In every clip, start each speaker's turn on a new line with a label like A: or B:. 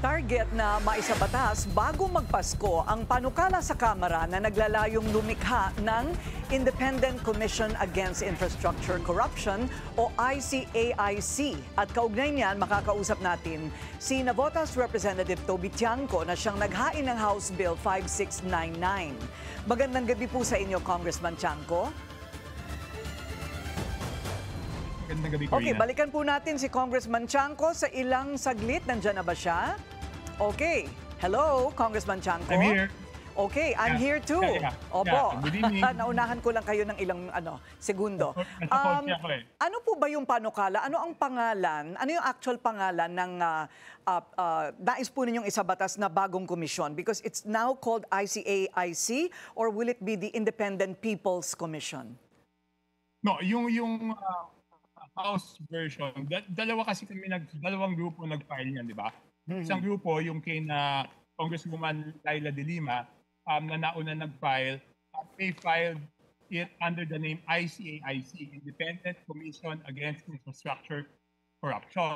A: Target na maisabatas bago magpasko ang panukala sa Kamara na naglalayong lumikha ng Independent Commission Against Infrastructure Corruption o ICAIC. At kaugnay niyan, makakausap natin si Navotas Representative Toby Tiangco na siyang naghain ng House Bill 5699. Magandang gabi po sa inyo, Congressman Tiangco. Okay, balikan po natin si Congressman Tiangco sa ilang saglit. Nandiyan na ba siya? Okay. Hello, Congressman Tiangco.
B: I'm here.
A: Okay, I'm here too. Opo.
B: Good evening.
A: Naunahan ko lang kayo ng ilang segundo. Ano po ba yung panukala? Ano ang pangalan? Ano yung actual pangalan ng nais po ninyong isabatas na bagong komisyon? Because it's now called ICAIC, or will it be the Independent People's Commission?
B: No, yung House version, dalawa kasi kami, dalawang grupo nag-file niyan, di ba? Isang grupo, yung kay na Congresswoman Laila De Lima, na nauna nag-file, they filed it under the name ICAIC, Independent Commission Against Infrastructure Corruption.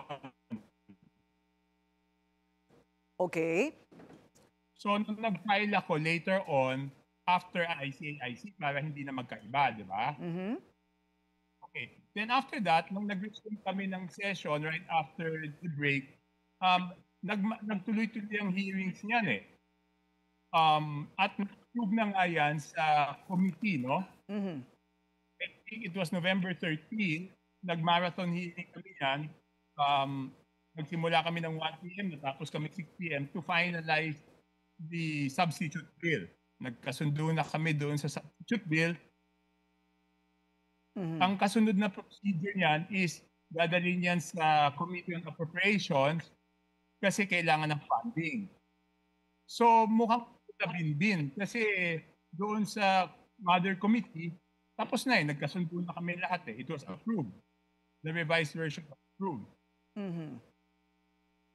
A: Okay.
B: So, nung nag-file ako later on, after ICAIC, para hindi na magkaiba, di ba? Okay. Then after that, nung nag-resume kami ng session right after the break, nagtuloy-tuloy ang hearings niyan eh. At nag-approve na nga yan sa committee, no? I think it was November 13, nag-marathon hearing kami yan. Nagsimula kami ng 1 p.m. natapos kami 6 p.m. to finalize the substitute bill. Nagkasundo na kami doon sa substitute bill. Ang kasunod na procedure niyan is dadalhin niyan sa Committee on Appropriations kasi kailangan ng funding. So mukhang bin kasi doon sa Mother Committee, tapos na eh, nagkasundo na kami lahat eh. It was approved. The revised version was approved.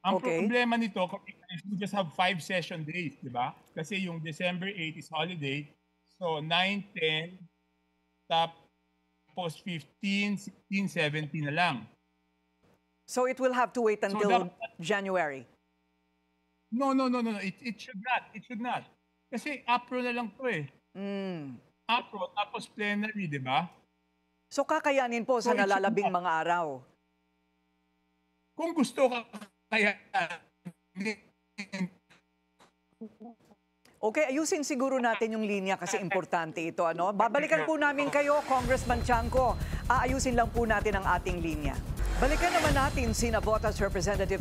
B: Ang problema nito, we just have 5 session days, di ba? Kasi yung December 8 is holiday. So 9, 10, tapos 15, 16, 17 na lang.
A: So it will have to wait until January?
B: No. It should not. It should not. Kasi April na lang to eh. April, tapos plenary, di ba?
A: So kakayanin po sa nalalabing mga araw?
B: Kung gusto ka, kaya...
A: Okay, ayusin siguro natin yung linya kasi importante ito. Babalikan po namin kayo, Congressman Tiangco. Aayusin lang po natin ang ating linya. Balikan naman natin si Navotas Representative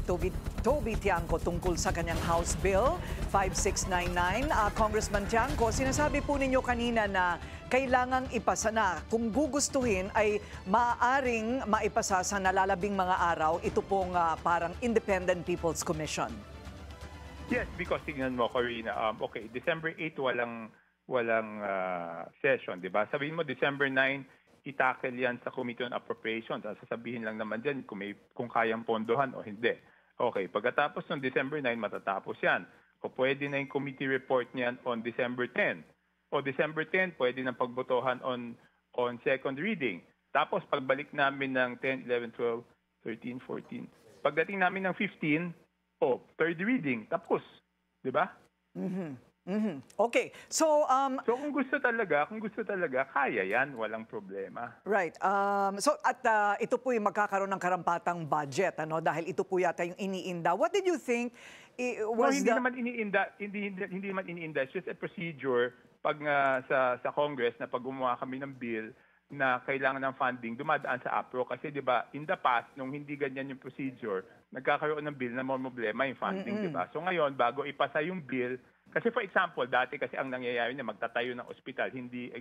A: Toby Tiangco tungkol sa kanyang House Bill 5699. Congressman Tiangco, sinasabi po ninyo kanina na kailangang ipasa na. Kung gugustuhin ay maaaring maipasa sa nalalabing mga araw ito pong parang Independent People's Commission.
C: Yes, because tingnan mo, Corina, okay, December 8 walang session, di ba? Sabihin mo, December 9, itackle yan sa Committee on Appropriations. Sasabihin lang naman dyan kung kayang pondohan o hindi. Okay, pagkatapos ng December 9, matatapos yan. O pwede na yung committee report niyan on December 10. O December 10, pwede na pagbotohan on second reading. Tapos pagbalik namin ng 10, 11, 12, 13, 14. Pagdating namin ng 15, third reading, tapos. Di ba?
A: Okay. So
C: kung gusto talaga, kaya yan. Walang problema.
A: Right. So at ito po yung magkakaroon ng karampatang budget, dahil ito po yata yung iniinda. What did you think was
C: hindi naman iniinda. It's just a procedure pag sa Congress na pag gumawa kami ng bill na kailangan ng funding, dumadaan sa APRO. Kasi di ba, in the past, nung hindi ganyan yung procedure, nagkakaroon ng bill na may problema yung funding, di ba? So ngayon, bago ipasa yung bill, kasi for example, dati kasi ang nangyayari na magtatayo ng ospital, hindi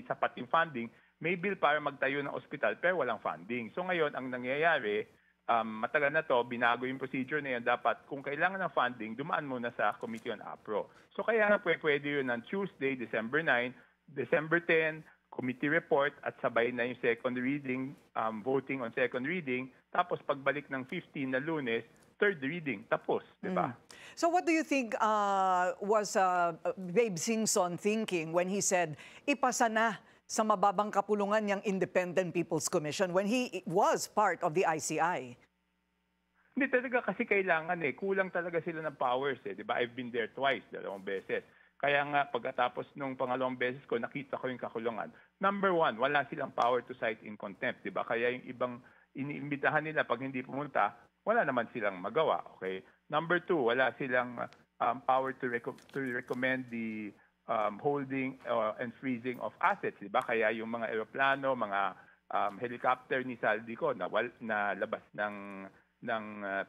C: sapat yung funding, may bill para magtayo ng ospital pero walang funding. So ngayon, ang nangyayari, matagal na to, binago yung procedure na yun, dapat kung kailangan ng funding, dumaan muna sa Committee on APRO. So kaya nga pwede yun ng Tuesday, December 9, December 10, committee report at sabay na yung second reading, voting on second reading, tapos pagbalik ng 15 na Lunes, third reading, tapos, di ba?
A: So what do you think was Babe Singson thinking when he said, ipasa na sa mababang kapulungan niyang Independent People's Commission when he was part of the ICI?
C: Hindi talaga kasi kailangan kulang talaga sila ng powers di ba? I've been there twice, 2 beses. Kaya nga pagkatapos nung pangalawang beses ko, nakita ko yung kakulungan. Number 1, wala silang power to cite in contempt, di ba? Kaya yung ibang iniimbitahan nila pag hindi pumunta, wala naman silang magawa, okay? Number 2, wala silang power to recommend the holding and freezing of assets, di ba? Kaya yung mga eroplano, mga helicopter ni Saldico na labas ng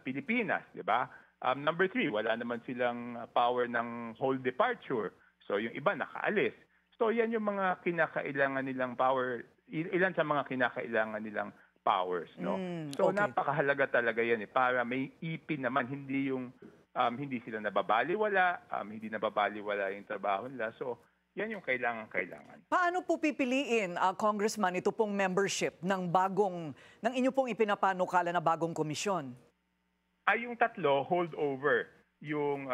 C: Pilipinas, di ba? Number 3, wala naman silang power ng whole departure. So yung iba nakaalis. So yan yung mga kinakailangan nilang power, ilan sa mga kinakailangan nilang powers, no? So
A: okay.
C: Napakahalaga talaga yan para may ipin naman, hindi yung hindi sila nababaliwala, hindi nababaliwala yung trabaho nila. So yan yung kailangan.
A: Paano po pipiliin, Congressman, ito pong membership ng inyo pong ipinapanukala na bagong komisyon?
C: Yung tatlo, hold over. Yung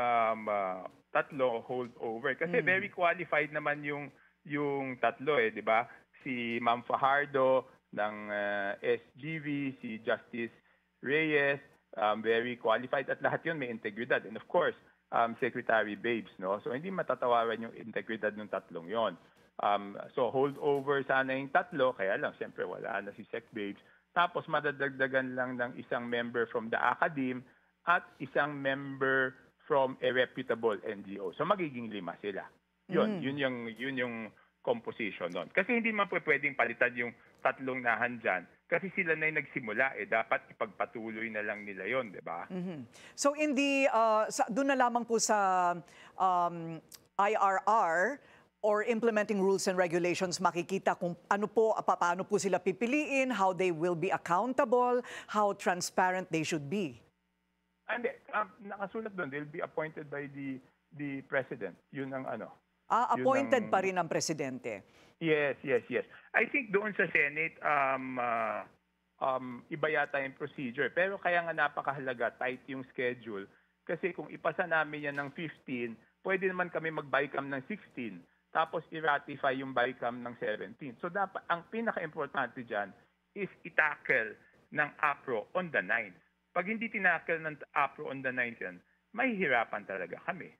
C: tatlo, hold over. Kasi very qualified naman yung tatlo di ba? Si Ma'am Fajardo ng SGV, si Justice Reyes, very qualified at lahat yun may integridad. And of course, Secretary Babes, no? So hindi matatawaran yung integridad ng tatlong yon. So hold over sana yung tatlo, kaya lang siyempre wala na si Sec Babes. Tapos madadagdagan lang ng isang member from the academe at isang member from a reputable NGO. So magiging 5 sila. Yun yung composition nun. Kasi hindi man pwedeng palitan yung tatlong nahandyan kasi sila na yung nagsimula dapat ipagpatuloy na lang nila yon, di ba?
A: So doon na lamang po sa IRR or implementing rules and regulations, makikita kung paano po sila pipiliin, how they will be accountable, how transparent they should be.
C: And nakasulat doon, they'll be appointed by the president. Yun ang
A: appointed pa rin ang presidente.
C: Yes. I think doon sa Senate, iba yata yung procedure. Pero kaya nga napakahalaga, tight yung schedule. Kasi kung ipasa namin yan ng 15, pwede naman kami mag-BICAM ng 16. Tapos i-ratify yung BICAM ng 17. So dapat ang pinaka-importante dyan is itackle ng APRO on the 9th. Pag hindi tinackle ng APRO on the 9th yan, mahihirapan talaga kami.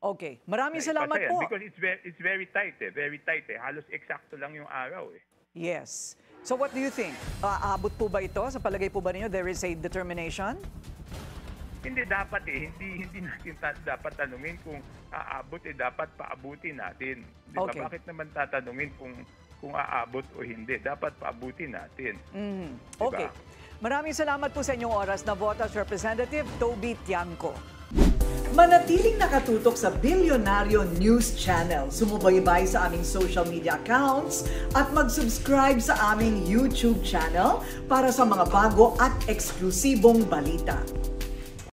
A: Okay. Maraming salamat po.
C: Because it's very tight Very tight Halos eksakto lang yung araw
A: Yes. So what do you think? Aabot po ba ito? Sa palagay po ba ninyo, there is a determination?
C: Hindi dapat hindi natin dapat tanungin kung aabot dapat paabutin natin. Di ba?
A: Okay.
C: Bakit naman tatanungin kung aabot o hindi? Dapat paabutin natin. Diba?
A: Okay. Maraming salamat po sa inyong oras. Navotas Representative Toby Tiangco. Manatiling nakatutok sa Bilyonaryo News Channel. Sumubaybay sa aming social media accounts at mag-subscribe sa aming YouTube channel para sa mga bago at eksklusibong balita.